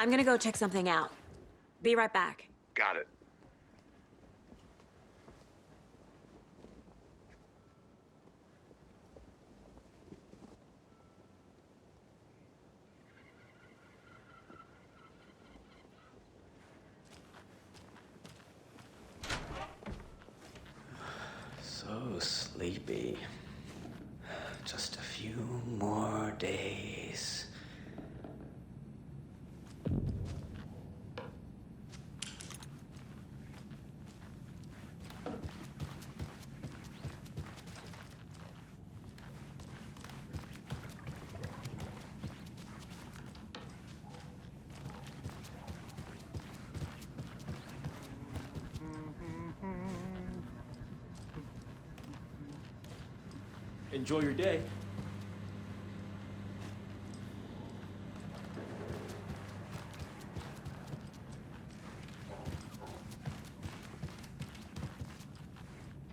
I'm gonna go check something out. Be right back. Got it. So sleepy. Just a few more days. Enjoy your day.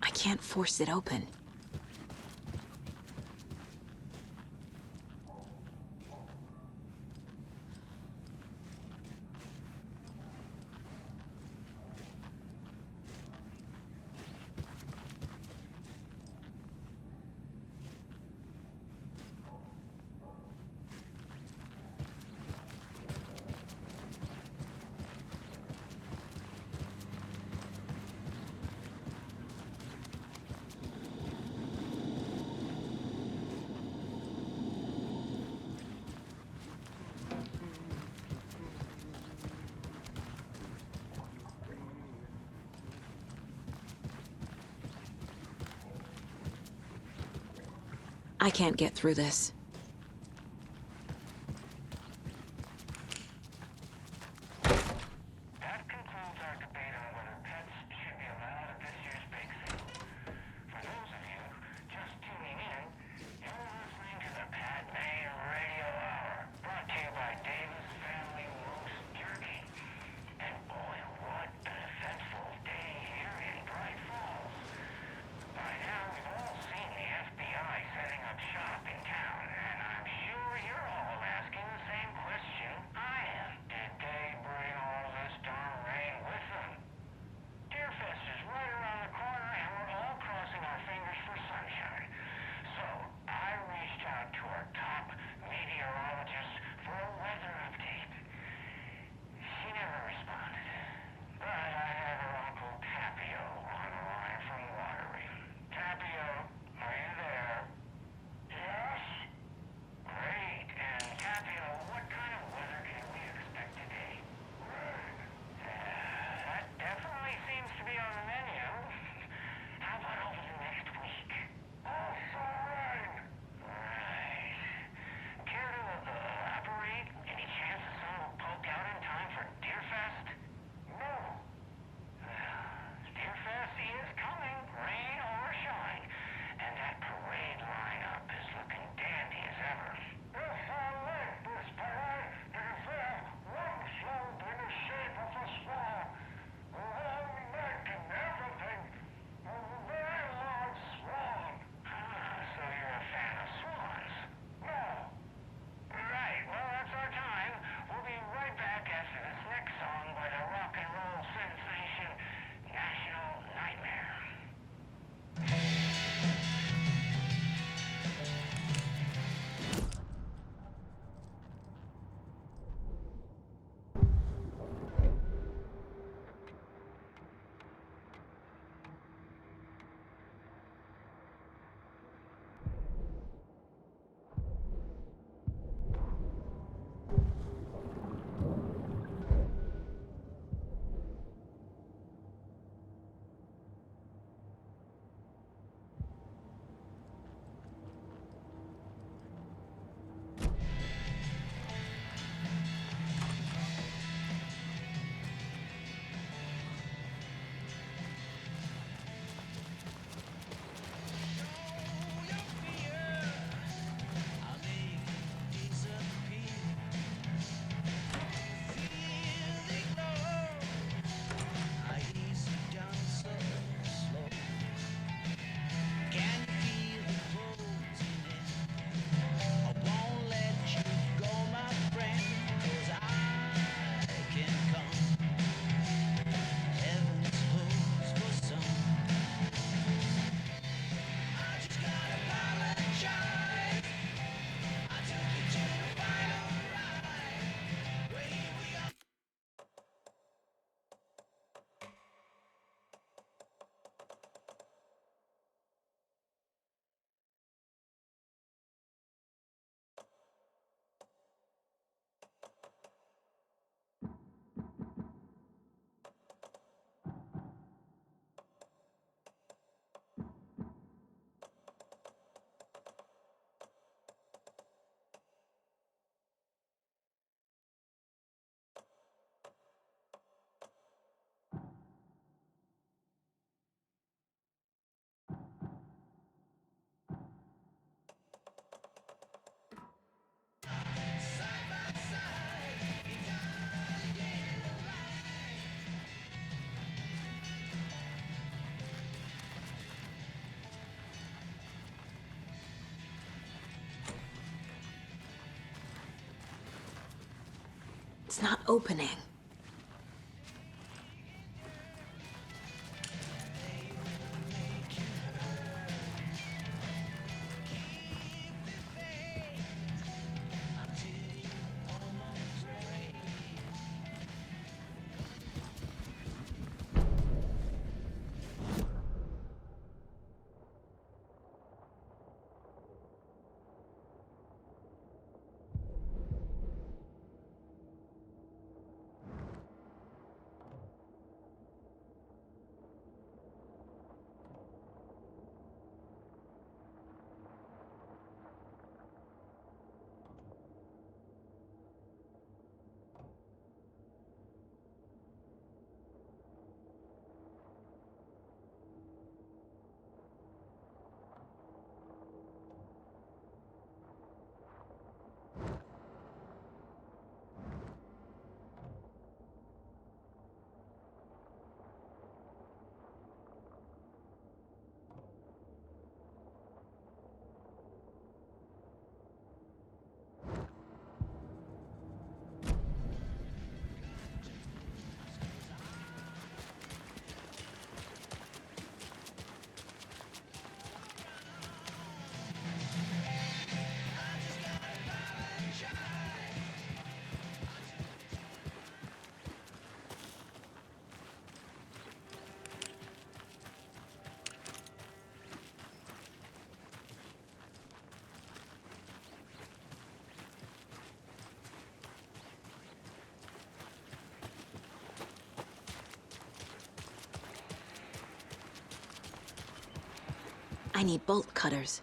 I can't force it open. I can't get through this. That concludes our debate on whether pets should be allowed at this year's bake sale. For those of you just tuning in, you're listening to the Padme Radio Hour, brought to you by Davis Family Roast Jerky. And boy, what an eventful day here in Bright Falls. By now, we've all seen the FBI setting up shop in town, It's not opening. I need bolt cutters.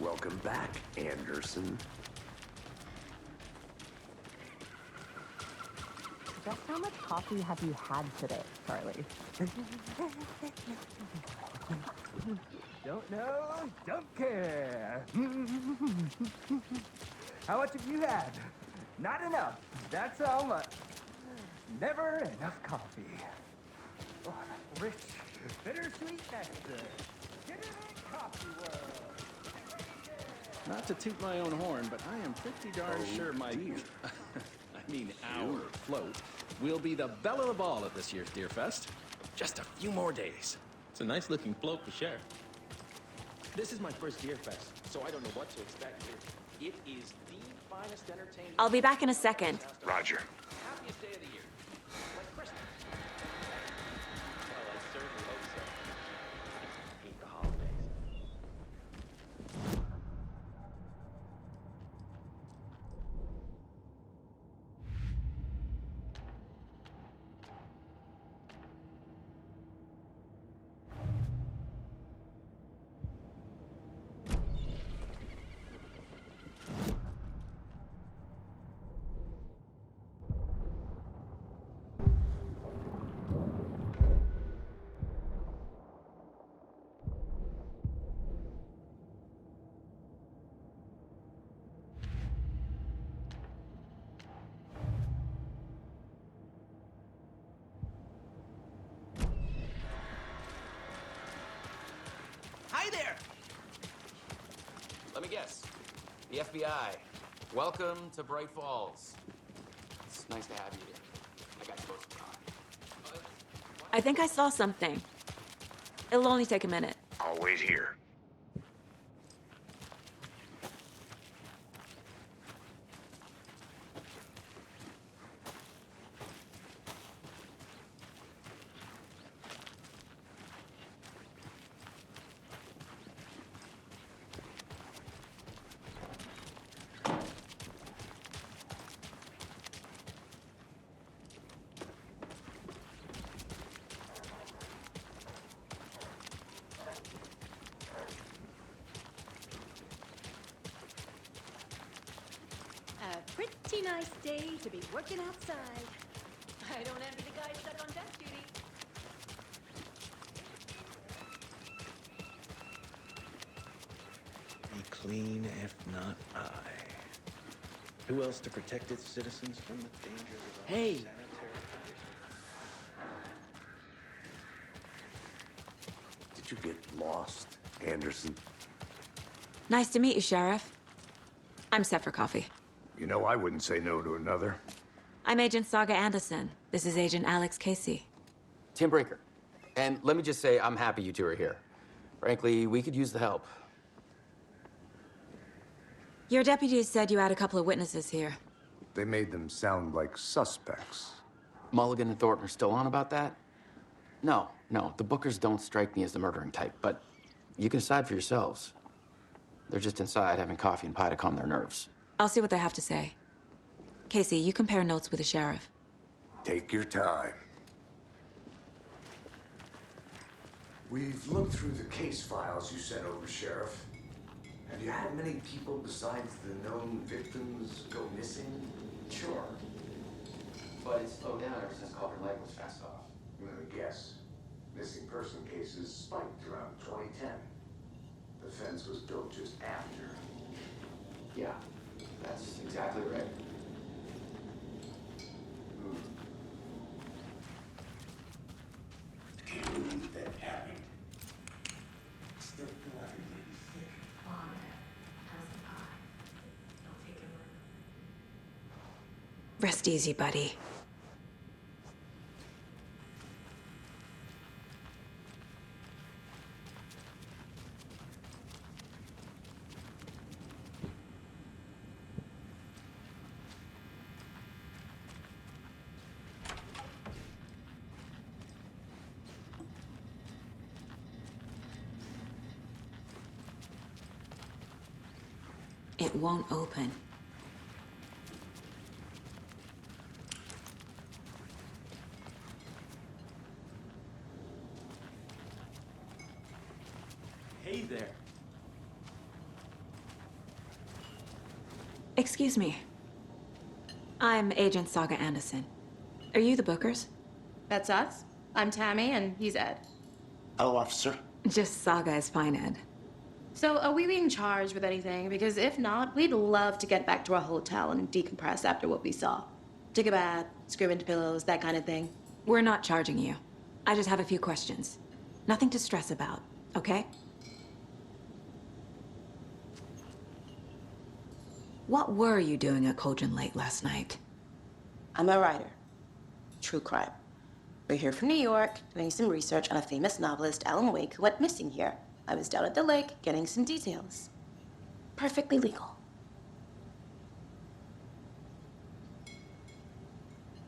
Welcome back, Anderson. Just how much coffee have you had today, Charlie? Don't know, don't care. How much have you had? Not enough. That's how much. Never enough coffee. Oh, rich, bittersweet nectar. Get it in coffee world. Not to toot my own horn, but I am pretty darn sure my... I mean, our float will be the belle of the ball at this year's Deer Fest. Just a few more days. It's a nice looking float for sure. This is my first Deer Fest, so I don't know what to expect here. It is the finest entertainment... I'll be back in a second. Roger. Happiest day of the year. Like Christmas. Well, I certainly hope so. Hate the holidays. Hi there! Let me guess. The FBI. Welcome to Bright Falls. It's nice to have you here. I got you both some coffee. I think I saw something. It'll only take a minute. Always here. Pretty nice day to be working outside. I don't envy the guy stuck on desk duty. Be clean, if not I. Who else to protect its citizens from the dangers of Hey. sanitary conditions? Did you get lost, Anderson? Nice to meet you, Sheriff. I'm set for coffee. You know, I wouldn't say no to another. I'm Agent Saga Anderson. This is Agent Alex Casey. Tim Breaker. And let me just say, I'm happy you two are here. Frankly, we could use the help. Your deputies said you had a couple of witnesses here. They made them sound like suspects. Mulligan and Thornton are still on about that? No, the Bookers don't strike me as the murdering type, but you can decide for yourselves. They're just inside having coffee and pie to calm their nerves. I'll see what they have to say. Casey, you compare notes with the sheriff. Take your time. We've looked through the case files you sent over, Sheriff. Have you had many people besides the known victims go missing? Sure. But it's slowed down ever since Cauldron Lake was fast off. Let me guess. Missing person cases spiked around 2010. The fence was built just after. Yeah, that's exactly right. Can't believe that happened. Still feel everything. Rest easy, buddy. It won't open. Hey there. Excuse me. I'm Agent Saga Anderson. Are you the Bookers? That's us. I'm Tammy, and he's Ed. Hello, officer. Just Saga is fine, Ed. So, are we being charged with anything? Because if not, we'd love to get back to our hotel and decompress after what we saw. Take a bath, scream into pillows, that kind of thing. We're not charging you. I just have a few questions. Nothing to stress about, okay? What were you doing at Cauldron Lake last night? I'm a writer. True crime. We're here from New York, doing some research on a famous novelist, Alan Wake, who went missing here. I was down at the lake, getting some details. Perfectly legal.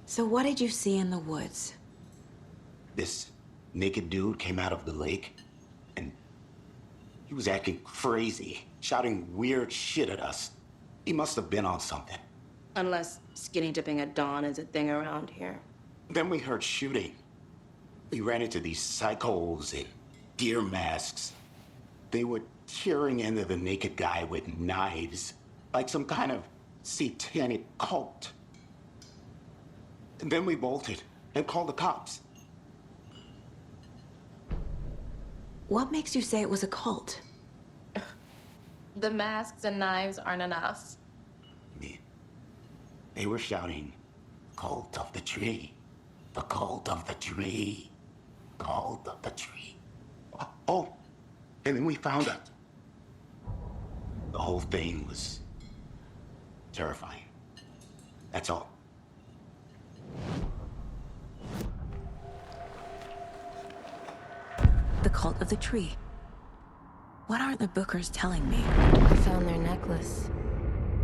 So what did you see in the woods? This naked dude came out of the lake, and he was acting crazy, shouting weird shit at us. He must have been on something. Unless skinny dipping at dawn is a thing around here. Then we heard shooting. We ran into these psychos in deer masks. They were tearing into the naked guy with knives, like some kind of satanic cult. And then we bolted and called the cops. What makes you say it was a cult? The masks and knives aren't enough. They were shouting, "Cult of the tree, the cult of the tree, cult of the tree." Oh, and then we found out. The whole thing was terrifying. That's all. The cult of the tree. What aren't the Bookers telling me? I found their necklace.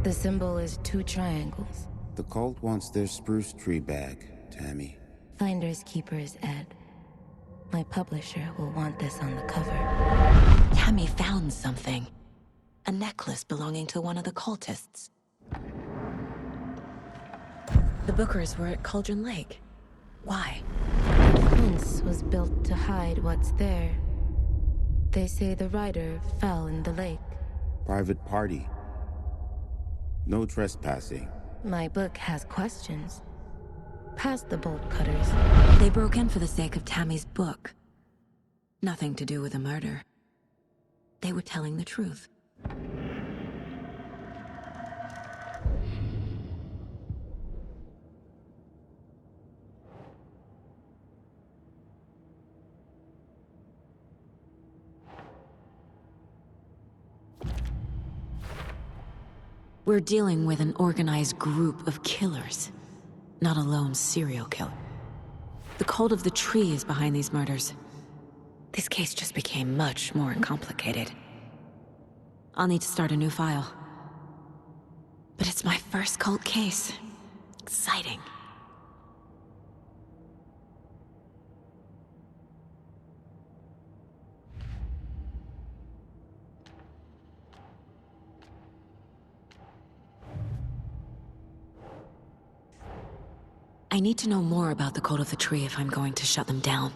The symbol is 2 triangles. The cult wants their spruce tree back, Tammy. Finders keepers, Ed. My publisher will want this on the cover. Tammy found something. A necklace belonging to one of the cultists. The Bookers were at Cauldron Lake. Why? The fence was built to hide what's there. They say the rider fell in the lake. Private party. No trespassing. My book has questions. Past the bolt cutters. They broke in for the sake of Tammy's book. Nothing to do with a murder. They were telling the truth. We're dealing with an organized group of killers, not a lone serial killer. The cult of the tree is behind these murders. This case just became much more complicated. I'll need to start a new file. But it's my first cult case. Exciting. I need to know more about the cult of the tree if I'm going to shut them down.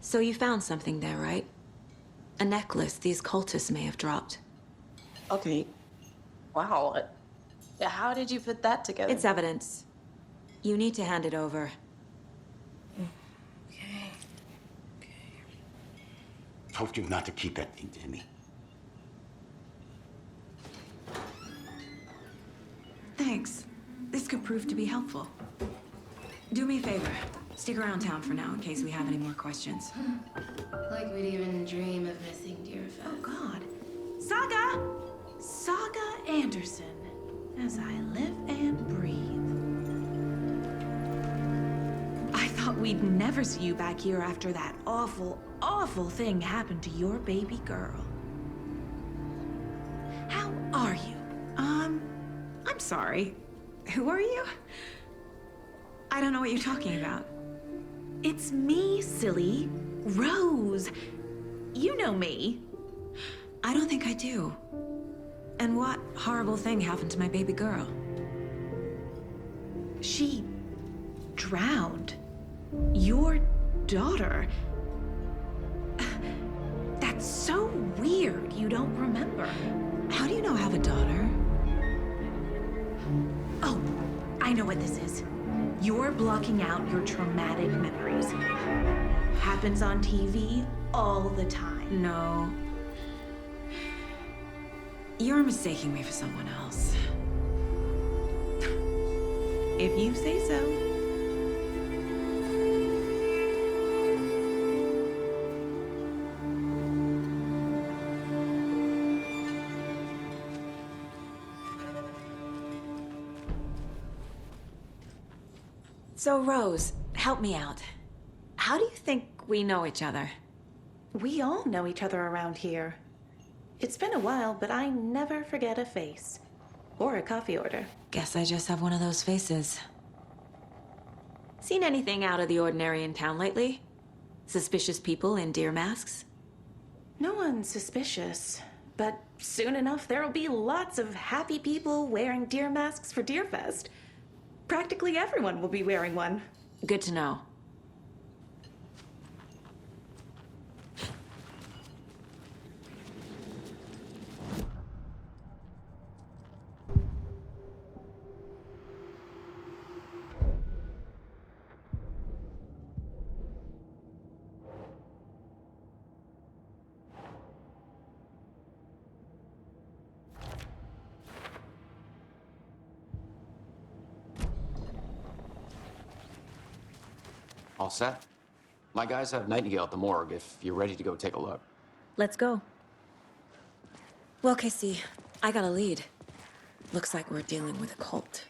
So you found something there, right? A necklace these cultists may have dropped. Okay. Wow. How did you put that together? It's evidence. You need to hand it over. Okay. Told you not to keep that thing to me. Thanks. This could prove to be helpful. Do me a favor. Stick around town for now in case we have any more questions. Like we'd even dream of missing dear Fez. Oh, God. Saga! Saga Anderson. As I live and breathe. I thought we'd never see you back here after that awful, awful thing happened to your baby girl. How are you? I'm sorry. Who are you? I don't know what you're talking about. It's me, silly. Rose. You know me. I don't think I do. And what horrible thing happened to my baby girl? She drowned. Your daughter. That's so weird you don't remember. How do you know I have a daughter? Oh, I know what this is. You're blocking out your traumatic memories. Happens on TV all the time. No. You're mistaking me for someone else. If you say so. So, Rose, help me out. How do you think we know each other? We all know each other around here. It's been a while, but I never forget a face. Or a coffee order. Guess I just have one of those faces. Seen anything out of the ordinary in town lately? Suspicious people in deer masks? No one's suspicious. But soon enough, there'll be lots of happy people wearing deer masks for Deerfest. Practically everyone will be wearing one. Good to know. All set? My guys have Nightingale at the morgue if you're ready to go take a look. Let's go. Well, Casey, I got a lead. Looks like we're dealing with a cult.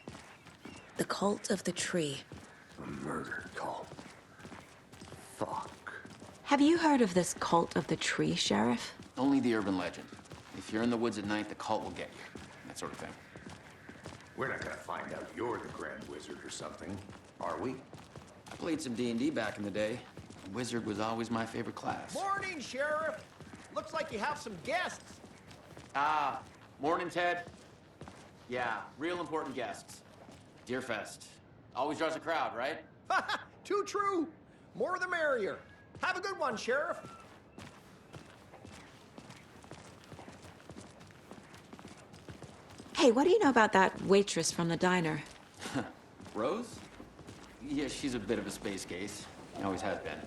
The cult of the tree. A murder cult. Fuck. Have you heard of this cult of the tree, Sheriff? Only the urban legend. If you're in the woods at night, the cult will get you. That sort of thing. We're not gonna find out you're the Grand Wizard or something, are we? I played some D&D back in the day. Wizard was always my favorite class. Morning, Sheriff. Looks like you have some guests. Ah, morning, Ted. Yeah, real important guests. Deerfest. Always draws a crowd, right? Too true. More the merrier. Have a good one, Sheriff. Hey, what do you know about that waitress from the diner? Rose? Yeah, she's a bit of a space case. Always has been.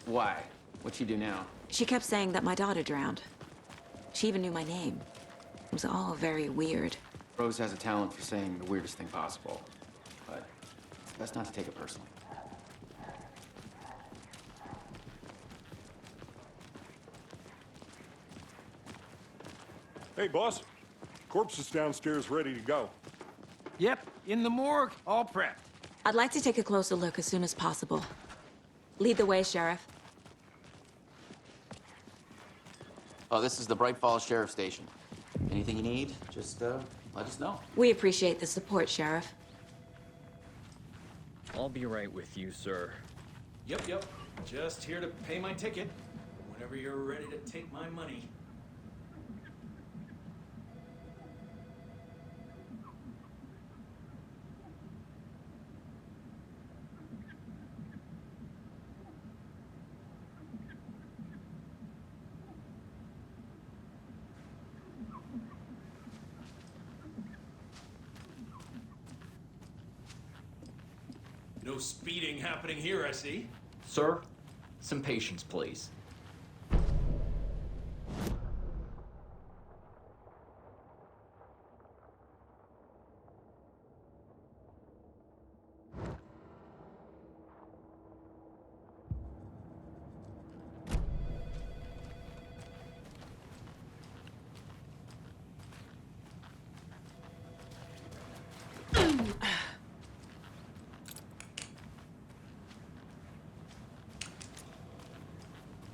Why? What'd she do now? She kept saying that my daughter drowned. She even knew my name. It was all very weird. Rose has a talent for saying the weirdest thing possible. But it's best not to take it personally. Hey, boss. Corpse is downstairs ready to go. Yep, in the morgue, all prepped. I'd like to take a closer look as soon as possible. Lead the way, Sheriff. Oh, this is the Bright Falls Sheriff Station. Anything you need, just let us know. We appreciate the support, Sheriff. I'll be right with you, sir. Yep. Just here to pay my ticket. Whenever you're ready to take my money. No speeding happening here, I see. Sir, some patience, please.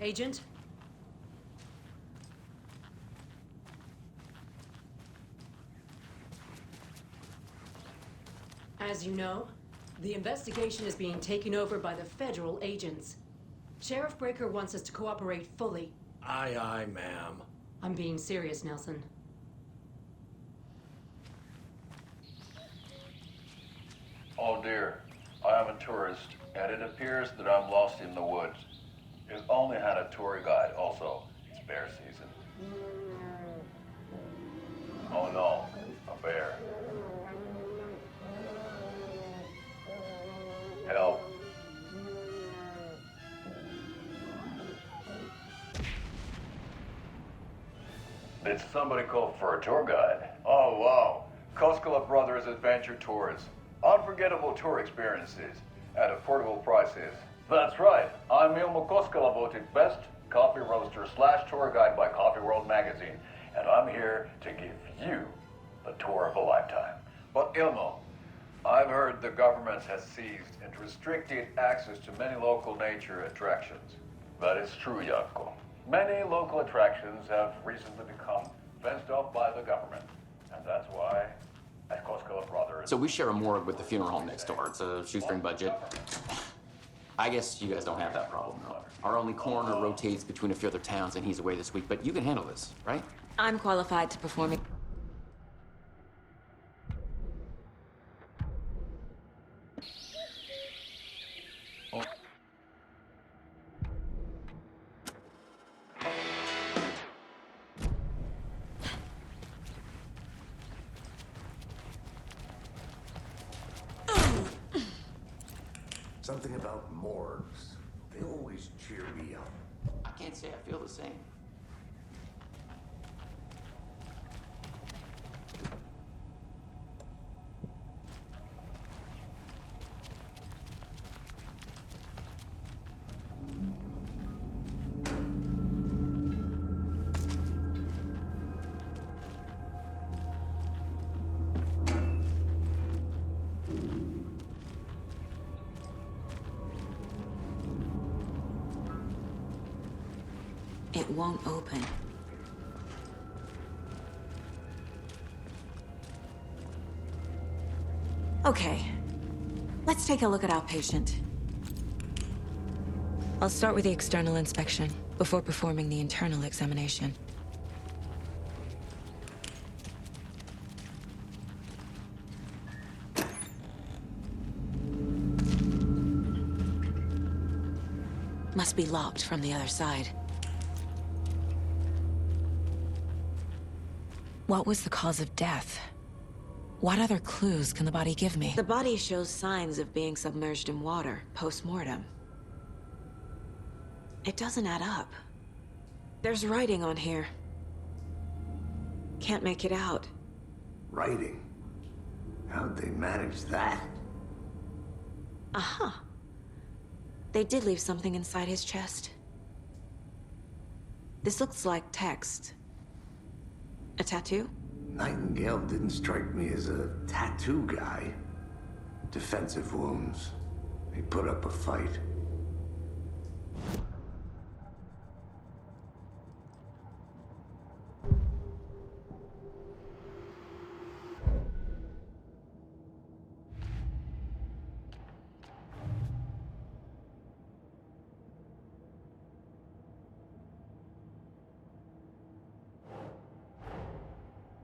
Agent? As you know, the investigation is being taken over by the federal agents. Sheriff Breaker wants us to cooperate fully. Aye, ma'am. I'm being serious, Nelson. Oh dear, I am a tourist, and it appears that I'm lost in the woods. You've only had a tour guide, also. It's bear season. Oh no, a bear. Help. Did somebody call for a tour guide? Oh wow, Koskela Brothers Adventure Tours. Unforgettable tour experiences at affordable prices. That's right. I'm Ilmo Koskela, voted best coffee roaster / tour guide by Coffee World magazine, and I'm here to give you the tour of a lifetime. But Ilmo, I've heard the government has seized and restricted access to many local nature attractions. That is true, Jaakko. Many local attractions have recently become fenced off by the government, and That's why. At Coscola Brothers. So we share a morgue with the funeral home next door. It's a shoestring budget. I guess you guys don't have that problem, though. Our only coroner rotates between a few other towns, and he's away this week. But you can handle this, right? I'm qualified to perform. Something about morgues. They always cheer me up. I can't say I feel the same. It won't open. Okay, let's take a look at our patient. I'll start with the external inspection before performing the internal examination. Must be locked from the other side. What was the cause of death? What other clues can the body give me? The body shows signs of being submerged in water post-mortem. It doesn't add up. There's writing on here. Can't make it out. Writing? How'd they manage that? Aha. They did leave something inside his chest. This looks like text. A tattoo? Nightingale didn't strike me as a tattoo guy. Defensive wounds. He put up a fight.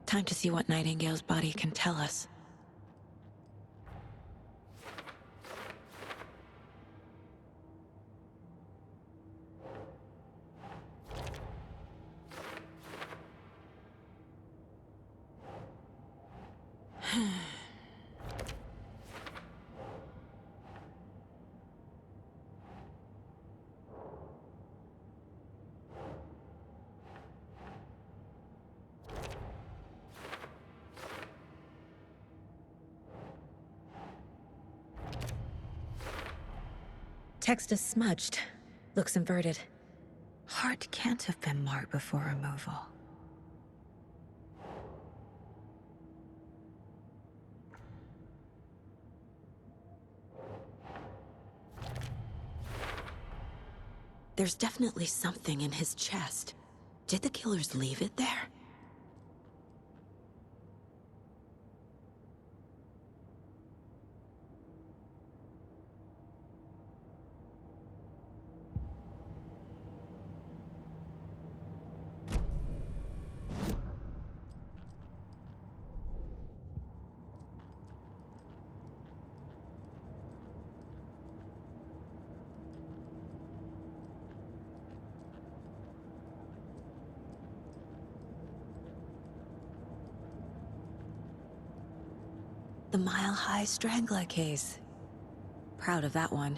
Time to see what Nightingale's body can tell us. Text is smudged. Looks inverted. Heart can't have been marked before removal. There's definitely something in his chest. Did the killers leave it there? The Mile High Strangler case. Proud of that one.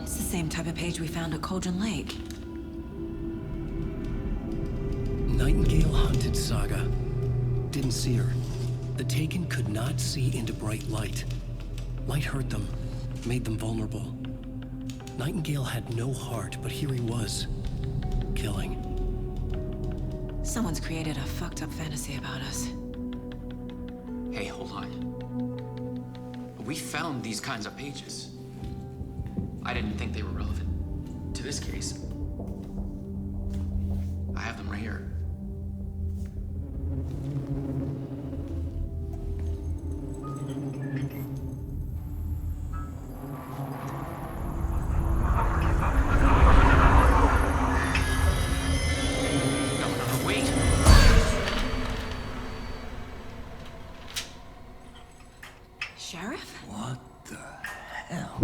It's the same type of page we found at Cauldron Lake. Nightingale Hunted Saga. see her. The Taken could not see into bright light. Light hurt them, made them vulnerable. Nightingale had no heart, but here he was, killing. Someone's created a fucked up fantasy about us. Hey, hold on. We found these kinds of pages. I didn't think they were relevant to this case. I have them right here. Sheriff? What the hell?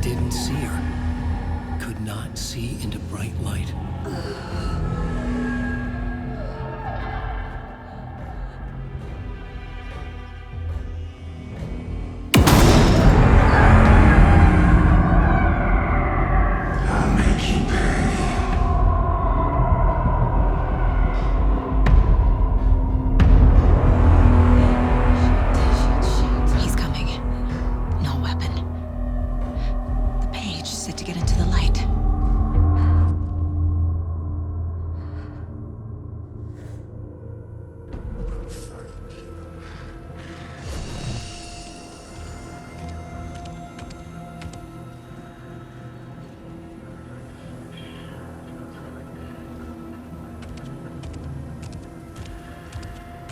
Didn't see her. Could not see into bright light. I'll make you pay. He's coming. No weapon. The page said to get into the light.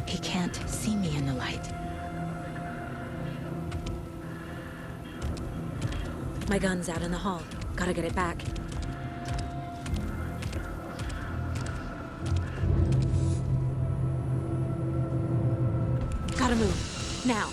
He can't see me in the light. My gun's out in the hall. Gotta get it back. Gotta move. Now.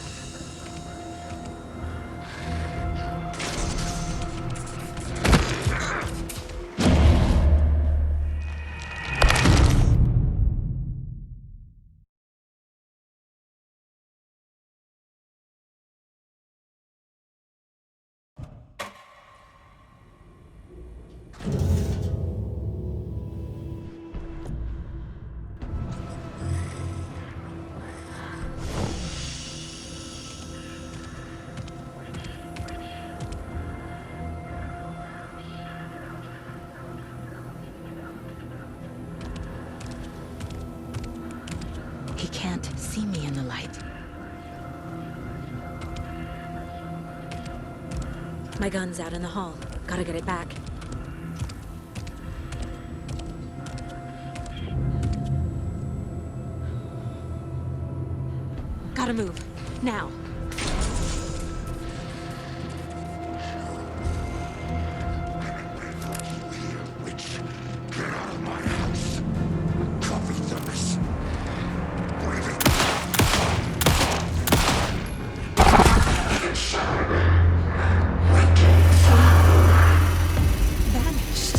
He can't see me in the light. My gun's out in the hall. Gotta get it back. Gotta move. Now. Get out of my house. Cover service. Vanished.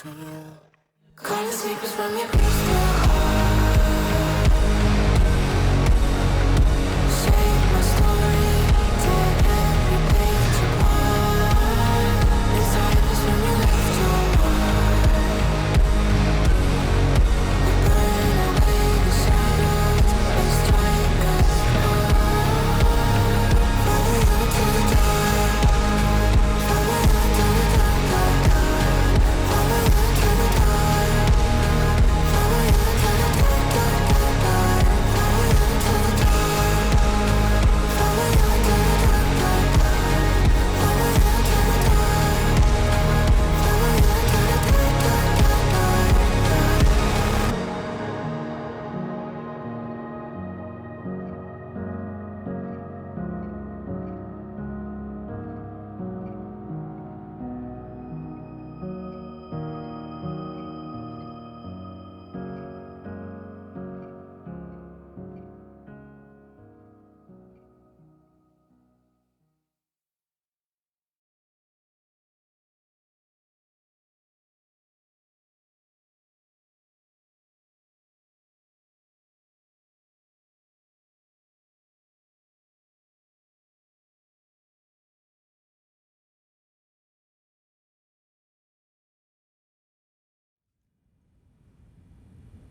Calling sleepers from your crystal shape my story, tear every page apart. Inside us when you left your mark. We burn away the shadows and strike us apart. Follow you to the dark. Follow you to the dark, dark, dark. Follow you to the dark. Follow you to the dark, dark, dark, dark. Follow you to the dark. Follow you to the dark, dark, dark. Follow you to the dark. Follow you to the dark, dark,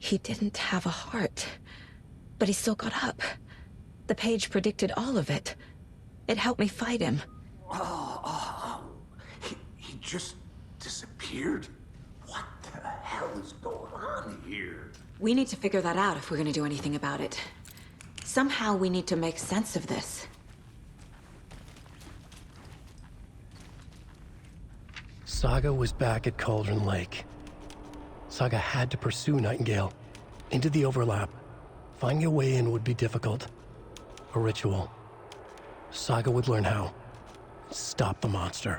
He didn't have a heart, but he still got up. The page predicted all of it. It helped me fight him. He just disappeared? What the hell is going on here? We need to figure that out if we're gonna do anything about it. Somehow we need to make sense of this. Saga was back at Cauldron Lake. Saga had to pursue Nightingale into the overlap. Finding a way in would be difficult. A ritual. Saga would learn how. Stop the monster.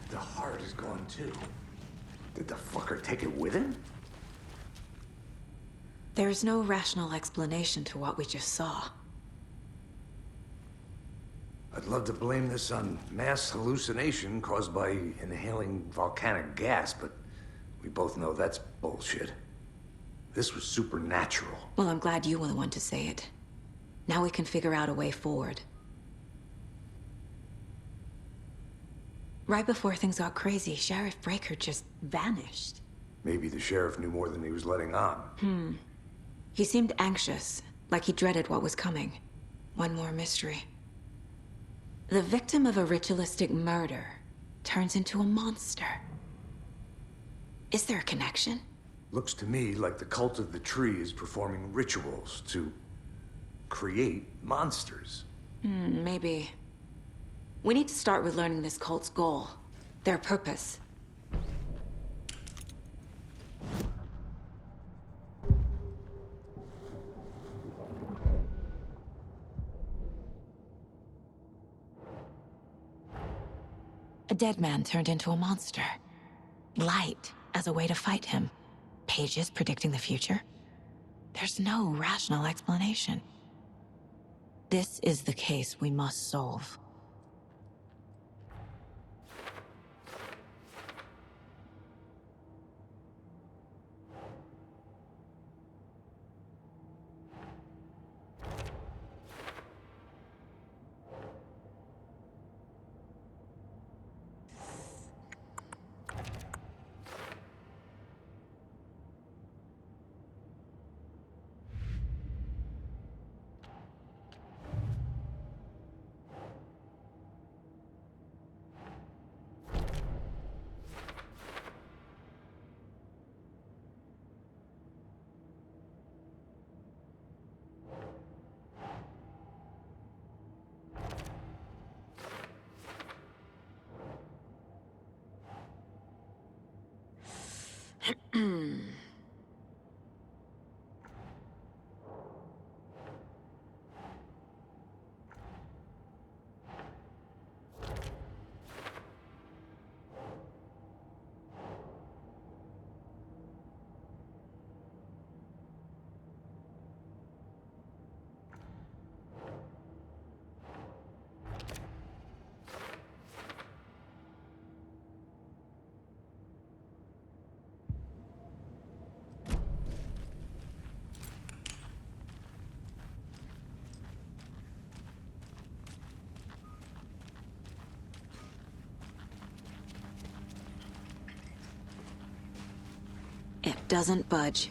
The heart is gone too. Did the fucker take it with him? There's no rational explanation to what we just saw. I'd love to blame this on mass hallucination caused by inhaling volcanic gas, but we both know that's bullshit. This was supernatural. Well, I'm glad you were the one to say it. Now we can figure out a way forward. Right before things got crazy, Sheriff Breaker just vanished. Maybe the sheriff knew more than he was letting on. He seemed anxious, like he dreaded what was coming. One more mystery. The victim of a ritualistic murder turns into a monster. Is there a connection? Looks to me like the cult of the tree is performing rituals to create monsters. Maybe. We need to start with learning this cult's goal, their purpose. A dead man turned into a monster. Light as a way to fight him. Pages predicting the future. There's no rational explanation. This is the case we must solve. doesn't budge.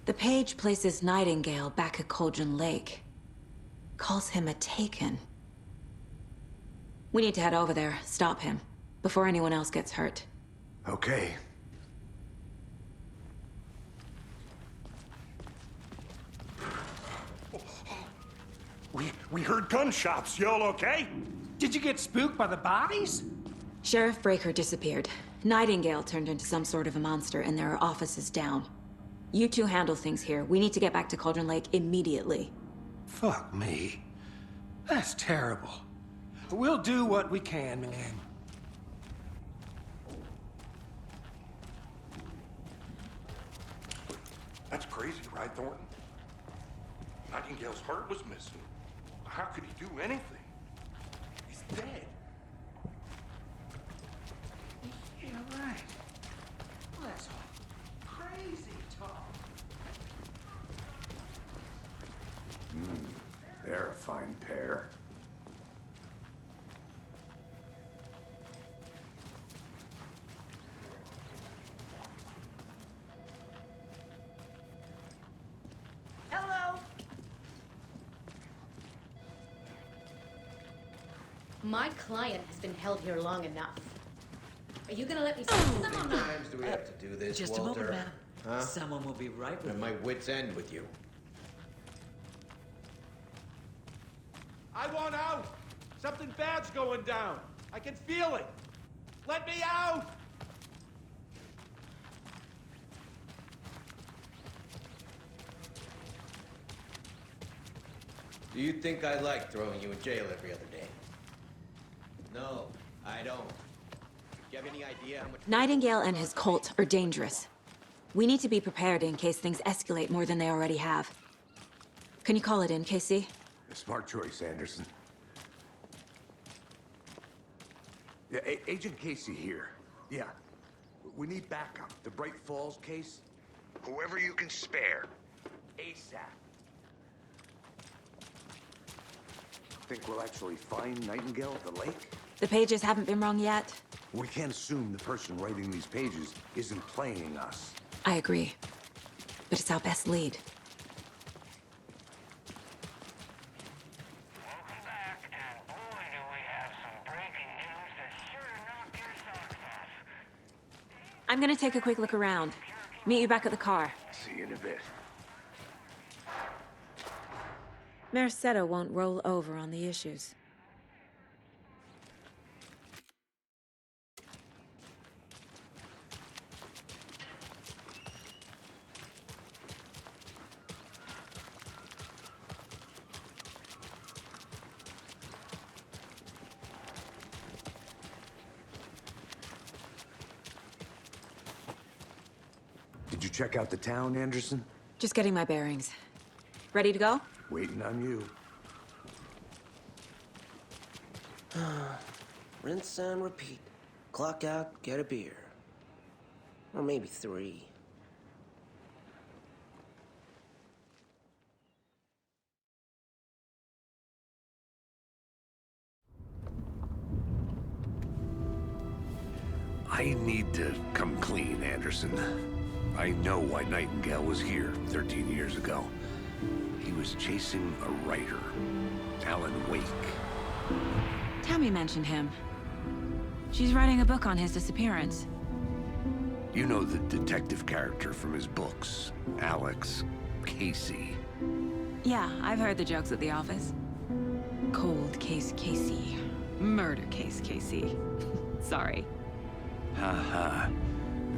The page places Nightingale back at Cauldron Lake. Calls him a Taken. We need to head over there, stop him, before anyone else gets hurt. Okay. We heard gunshots. Y'all okay? Did you get spooked by the bodies? Sheriff Breaker disappeared. Nightingale turned into some sort of a monster, and there are offices down. You two handle things here. We need to get back to Cauldron Lake immediately. Fuck me. That's terrible. We'll do what we can, man. That's crazy, right, Thornton? Nightingale's heart was missing. How could he do anything? He's dead. Yeah, right. Well, that's crazy talk. They're a fine pair. Hello. My client has been held here long enough. Are you gonna let me see them or not? Times do we have to do this, Just Walter? a moment, ma'am. Huh? Someone will be right with At you. my wit's end with you. I want out! Something bad's going down. I can feel it. Let me out! Do you think I like throwing you in jail every other day? No, I don't. Do you have any idea how much... Nightingale and his cult are dangerous. We need to be prepared in case things escalate more than they already have. Can you call it in, KC? A smart choice, Anderson. Yeah, Agent Casey here. Yeah. We need backup. The Bright Falls case? Whoever you can spare. ASAP. Think we'll actually find Nightingale at the lake? The pages haven't been wrong yet. We can't assume the person writing these pages isn't playing us. I agree. But it's our best lead. Welcome back, and boy, do we have some breaking news that sure knock your socks off. I'm gonna take a quick look around. Meet you back at the car. See you in a bit. Mercado won't roll over on the issues. Did you check out the town, Anderson? Just getting my bearings. Ready to go? Waiting on you. Rinse and repeat. Clock out, get a beer. Or maybe 3. I need to come clean, Anderson. I know why Nightingale was here 13 years ago. He was chasing a writer, Alan Wake. Tammy mentioned him. She's writing a book on his disappearance. You know the detective character from his books, Alex Casey. Yeah, I've heard the jokes at the office. Cold case Casey. Murder case Casey. Sorry. Haha.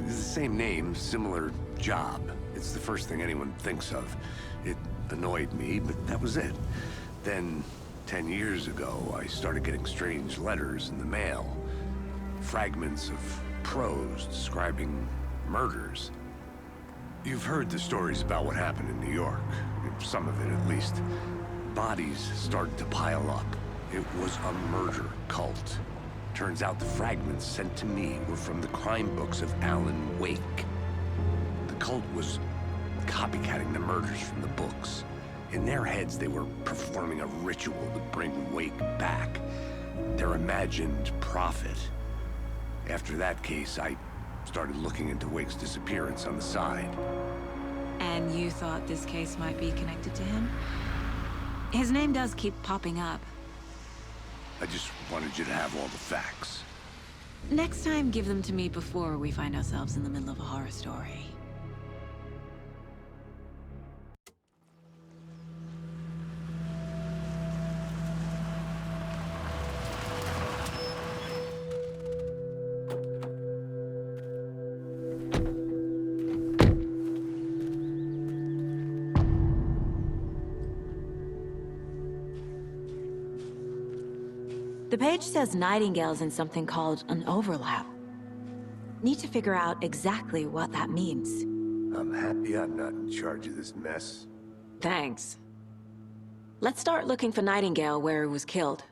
It's the same name, similar job. It's the first thing anyone thinks of. It annoyed me, but that was it. Then, 10 years ago, I started getting strange letters in the mail. Fragments of prose describing murders. You've heard the stories about what happened in New York. Some of it, at least. Bodies started to pile up. It was a murder cult. Turns out the fragments sent to me were from the crime books of Alan Wake. The cult was copycatting the murders from the books. In their heads, they were performing a ritual to bring Wake back. Their imagined prophet. After that case, I started looking into Wake's disappearance on the side. And you thought this case might be connected to him? His name does keep popping up. I just wanted you to have all the facts. Next time, give them to me before we find ourselves in the middle of a horror story. The page says Nightingale's in something called an overlap. Need to figure out exactly what that means. I'm happy I'm not in charge of this mess. Thanks. Let's start looking for Nightingale where he was killed.